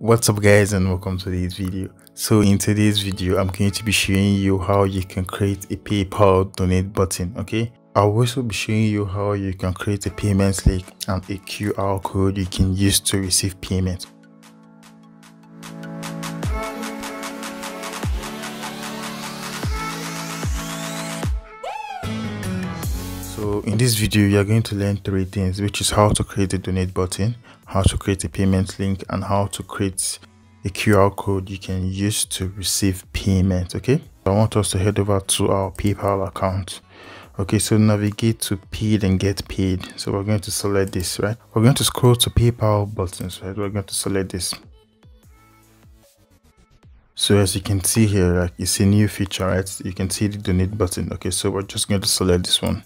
What's up guys, and welcome to today's video. So in today's video I'm going to be showing you how you can create a PayPal donate button. Okay, I'll also be showing you how you can create a payment link and a QR code you can use to receive payment. So in this video you are going to learn 3 things, which is how to create a donate button, how to create a payment link, and how to create a QR code you can use to receive payment. Okay, I want us to head over to our PayPal account. Okay, so navigate to paid and get paid. So we're going to select this, right? We're going to scroll to PayPal buttons, right? We're going to select this. So as you can see here, like, it's a new feature, right? You can see the donate button. Okay, so we're just going to select this one.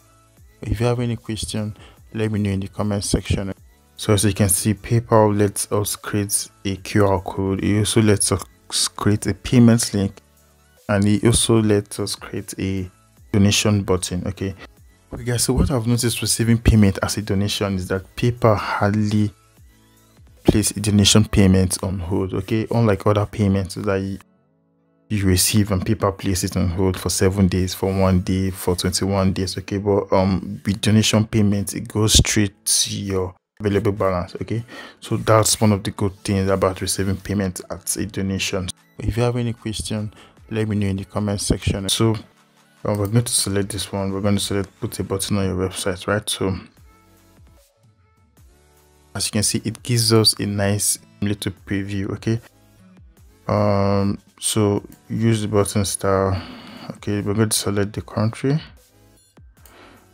If you have any question, let me know in the comment section. So as you can see, PayPal lets us create a QR code. It also lets us create a payment link, and it also lets us create a donation button. Okay guys, so what I've noticed receiving payment as a donation is that PayPal hardly place a donation payment on hold. Okay, unlike other payments that you receive and PayPal place it on hold for 7 days, for 1 day, for 21 days. Okay, but with donation payment, it goes straight to your available balance. Okay, so that's one of the good things about receiving payment as a donation. If you have any question, let me know in the comment section. So we're going to select this one. We're going to select put a button on your website, right? So as you can see, it gives us a nice little preview. Okay, so use the button style. Okay, we're going to select the country.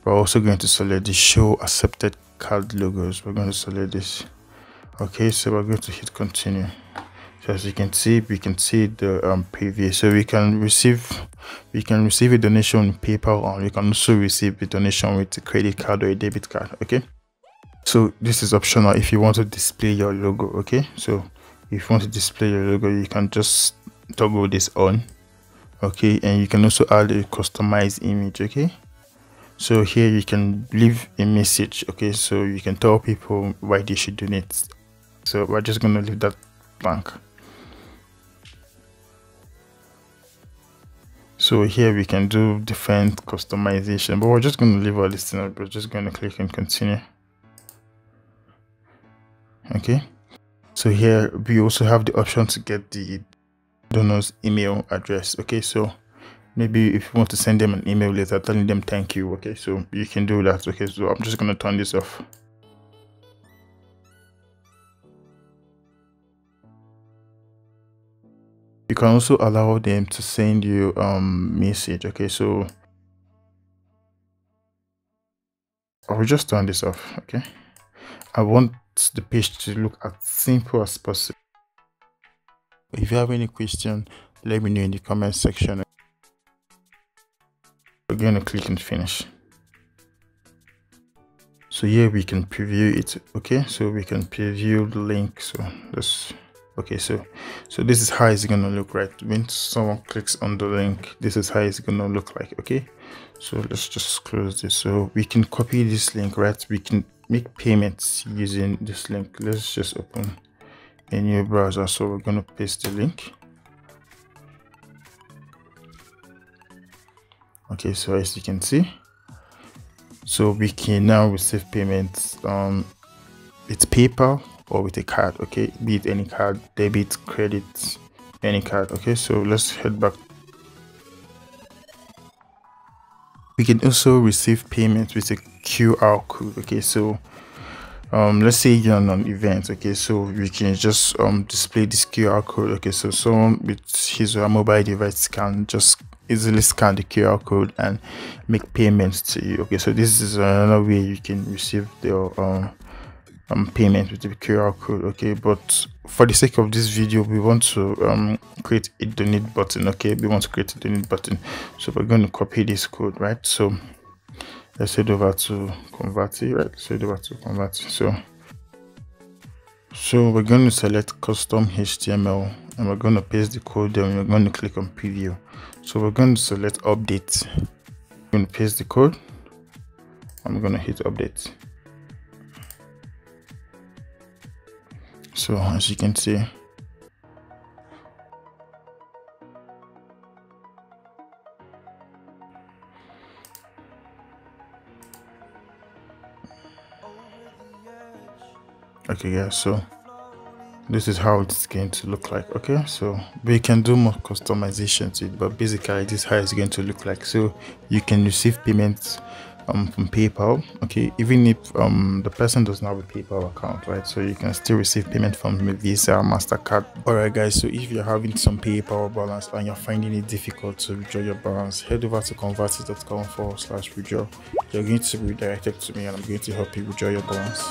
We're also going to select the show accepted card logos. We're going to select this. Okay, so we're going to hit continue. So as you can see, we can see the preview. So we can receive a donation with PayPal, and we can also receive a donation with a credit card or a debit card. Okay, so this is optional if you want to display your logo. Okay, so if you want to display your logo, you can just toggle this on. Okay, and you can also add a customized image. Okay, so here you can leave a message. Okay, so you can tell people why they should donate. So we're just going to leave that blank. So here we can do different customization, but we're just going to leave all this thing. We're just going to click and continue. Okay, so here we also have the option to get the donor's email address. Okay, so maybe if you want to send them an email later telling them thank you, okay, so you can do that. Okay, so I'm just going to turn this off. You can also allow them to send you message. Okay, so I will just turn this off. Okay, I want the page to look as simple as possible. If you have any question, let me know in the comment section. We're going to click and finish. So here we can preview it. Okay, so we can preview the link. So this, okay, so this is how it's gonna look, right? When someone clicks on the link, this is how it's gonna look like. Okay, so let's just close this. So we can copy this link, right? We can make payments using this link. Let's just open a new browser. So we're gonna paste the link. Okay, so as you can see, so we can now receive payments with PayPal or with a card. Okay, be it any card, debit, credit, any card. Okay, so let's head back. We can also receive payments with a QR code. Okay, so let's say you're on an event. Okay, so we can just display this QR code. Okay, so someone with his or her mobile device can just easily scan the QR code and make payments to you. Okay, so this is another way you can receive your payment with the QR code. Okay, but for the sake of this video, we want to create a donate button. Okay, we want to create a donate button, so we're going to copy this code, right? So let's head over to KONVATI, right? Let's head over to KONVATI. So we're going to select custom HTML, and we're going to paste the code there, and we're going to click on preview. So we're going to select update. We're going to paste the code. I'm going to hit update. So as you can see, Okay, yeah, so this is how it's going to look like. Okay, so we can do more customization to it, but basically this is how it's going to look like. So you can receive payments from PayPal, okay, even if the person doesn't have a PayPal account, right? So you can still receive payment from Visa, Mastercard. All right, guys, so if you're having some PayPal balance and you're finding it difficult to withdraw your balance, head over to konvati.com/withdraw. You're going to be redirected to me and I'm going to help you withdraw your balance.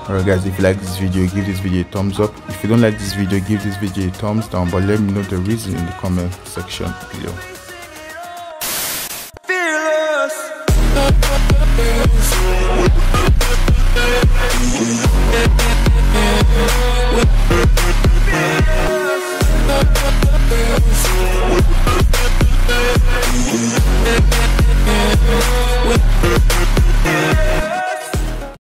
Alright guys, if you like this video, give this video a thumbs up. If you don't like this video, give this video a thumbs down, but let me know the reason in the comment section below. Fearless.